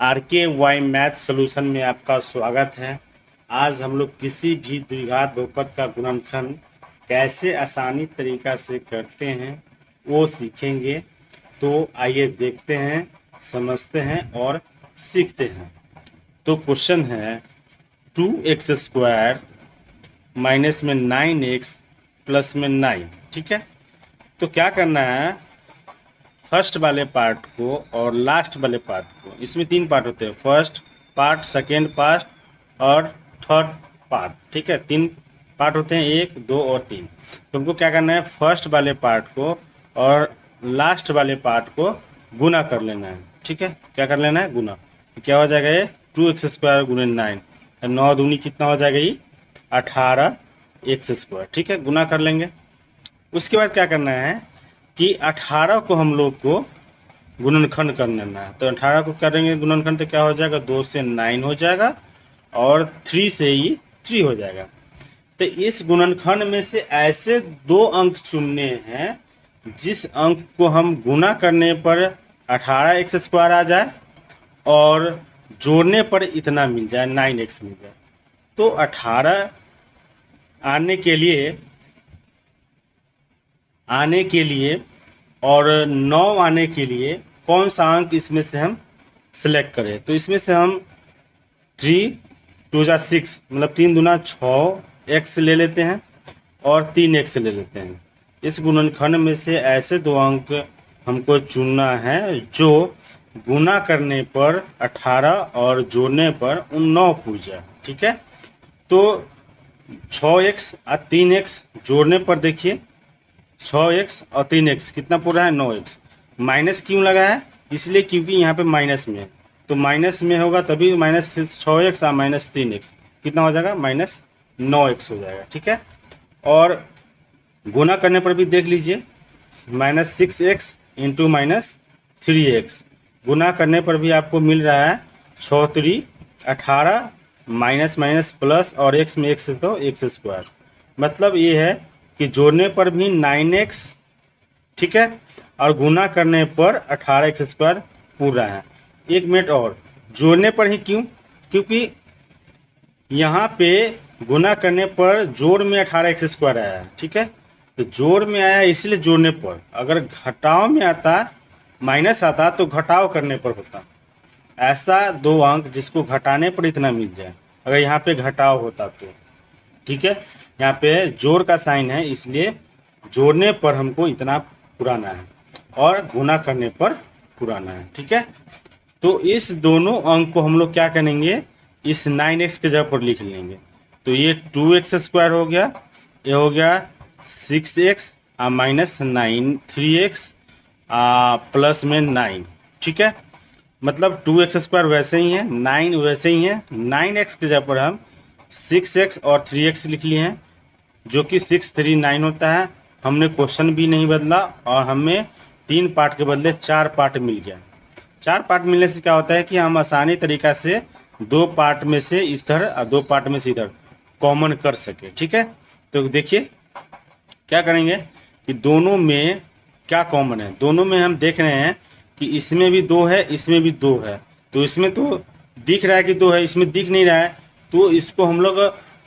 RKY math solution में आपका स्वागत है। आज हम लोग किसी भी द्विघात बहुपद का गुणनखंड कैसे आसानी तरीका से करते हैं वो सीखेंगे। तो आइए देखते हैं, समझते हैं और सीखते हैं। तो क्वेश्चन है 2x² माइनस में 9x प्लस में 9। ठीक है, तो क्या करना है, फर्स्ट वाले पार्ट को और लास्ट वाले पार्ट को, इसमें तीन पार्ट होते हैं, फर्स्ट पार्ट, सेकेंड पार्ट और थर्ड पार्ट। ठीक है, तीन पार्ट होते हैं, एक, दो और तीन। तो हमको क्या करना है, फर्स्ट वाले पार्ट को और लास्ट वाले पार्ट को गुना कर लेना है। ठीक है, क्या कर लेना है, गुना। तो क्या हो जाएगा, ये 2x² गुने 9, 9 दूनी कितना हो जाएगा, ये 18x²। ठीक है, गुना कर लेंगे। उसके बाद क्या करना है कि 18 को हम लोग को गुणनखंड कर लेना है। तो 18 को करेंगे गुणनखंड तो क्या हो जाएगा, 2 से 9 हो जाएगा और 3 से ही 3 हो जाएगा। तो इस गुणनखंड में से ऐसे दो अंक चुनने हैं जिस अंक को हम गुना करने पर 18x² आ जाए और जोड़ने पर इतना मिल जाए, 9x मिल जाए। तो 18 आने के लिए और 9 आने के लिए कौन सा अंक इसमें से हम सेलेक्ट करें। तो इसमें से हम 3 2 जा 6, मतलब 3 दूना 6x ले लेते हैं और 3x ले लेते हैं। इस गुणनखंड में से ऐसे दो अंक हमको चुनना है जो गुना करने पर 18 और जोड़ने पर 9 पूछ जाए। ठीक है, तो 6x और 3x जोड़ने पर देखिए 6x और 3x कितना पूरा है, 9x। माइनस क्यों लगा है, इसलिए क्योंकि यहाँ पे माइनस में है, तो माइनस में होगा तभी -6x और -3x कितना हो जाएगा, -9x हो जाएगा। ठीक है, और गुना करने पर भी देख लीजिए, -6x इंटू -3x गुना करने पर भी आपको मिल रहा है 6 3 18 माइनस माइनस प्लस और x में x है तो x²। मतलब ये है कि जोड़ने पर भी 9x, ठीक है, और गुना करने पर 18x² पूरा है। एक मिनट, और जोड़ने पर ही क्यों, क्योंकि यहाँ पे गुना करने पर जोड़ में 18x² आया है। ठीक है, तो जोड़ में आया है इसलिए जोड़ने पर, अगर घटाव में आता, माइनस आता तो घटाव करने पर होता। ऐसा दो अंक जिसको घटाने पर इतना मिल जाए, अगर यहाँ पे घटाव होता तो। ठीक है, यहाँ पे जोड़ का साइन है इसलिए जोड़ने पर हमको इतना पुराना है और गुना करने पर पुराना है। ठीक है, तो इस दोनों अंक को हम लोग क्या करेंगे, इस 9x के जगह पर लिख लेंगे। तो ये 2x² हो गया, ये हो गया 6x -9 3x प्लस में 9। ठीक है, मतलब 2x² वैसे ही है, 9 वैसे ही है। 9x की जगह पर हम 6x और 3x लिख लिए हैं, जो कि 6 3 9 होता है। हमने क्वेश्चन भी नहीं बदला और हमें 3 पार्ट के बदले 4 पार्ट मिल गया। 4 पार्ट मिलने से क्या होता है कि हम आसानी तरीका से 2 पार्ट में से इधर और 2 पार्ट में से इधर कॉमन कर सके। ठीक है, तो देखिए क्या करेंगे कि दोनों में क्या कॉमन है। दोनों में हम देख रहे हैं कि इसमें भी 2 है, इसमें भी 2 है। तो इसमें तो दिख रहा है कि 2 है, इसमें दिख नहीं रहा है, तो इसको हम लोग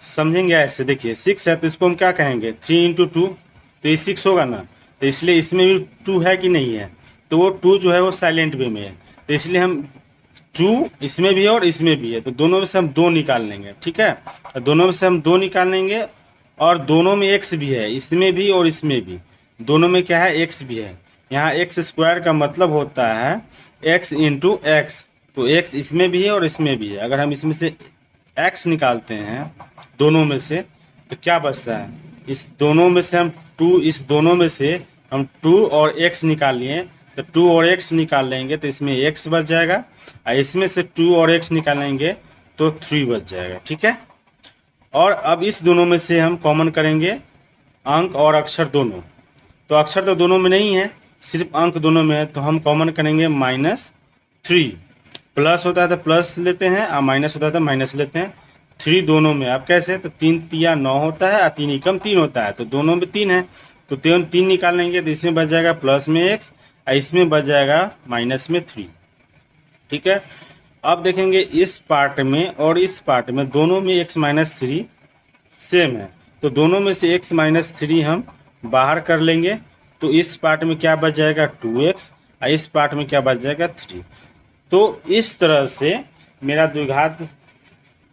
समझेंगे ऐसे। देखिए 6 है तो इसको हम क्या कहेंगे, 3 × 2, तो ये 6 होगा ना। तो इसलिए इसमें भी 2 है कि नहीं है, तो वो 2 जो है वो साइलेंट वे में है, तो इसलिए हम 2 इसमें भी है और इसमें भी है, तो दोनों में से हम 2 निकाल लेंगे। ठीक है, तो दोनों में से हम 2 निकाल लेंगे और दोनों में x भी है, इसमें भी और इसमें भी, दोनों में क्या है, x भी है। यहाँ x² का मतलब होता है x × x, तो x इसमें भी है और इसमें भी है। अगर हम इसमें से x निकालते हैं दोनों में से तो क्या बचता है, इस दोनों में से हम 2, इस दोनों में से हम 2 और x निकाल लिए, तो 2 और x निकाल लेंगे तो इसमें x बच जाएगा, और इसमें से 2 और x निकालेंगे तो 3 बच जाएगा। ठीक है, और अब इस दोनों में से हम कॉमन करेंगे अंक और अक्षर दोनों। तो अक्षर तो दोनों में नहीं है, सिर्फ अंक दोनों में है, तो हम कॉमन करेंगे -3। प्लस होता है तो प्लस लेते हैं और माइनस होता है तो माइनस लेते हैं। 3 दोनों में, अब कैसे, तो 3 तिया 9 होता है और 3 एकम 3 होता है, तो दोनों में 3 है, तो 3 निकाल लेंगे तो इसमें बच जाएगा प्लस में x और इसमें बच जाएगा माइनस में 3। ठीक है, अब देखेंगे इस पार्ट में और इस पार्ट में दोनों में x माइनस थ्री सेम है, तो दोनों में से x माइनस थ्री हम बाहर कर लेंगे, तो इस पार्ट में क्या बच जाएगा 2x और इस पार्ट में क्या बच जाएगा 3। तो इस तरह से मेरा द्विघात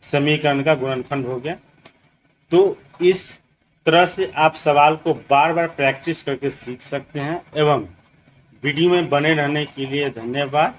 समीकरण का गुणनखंड हो गया। तो इस तरह से आप सवाल को बार बार प्रैक्टिस करके सीख सकते हैं। एवं वीडियो में बने रहने के लिए धन्यवाद।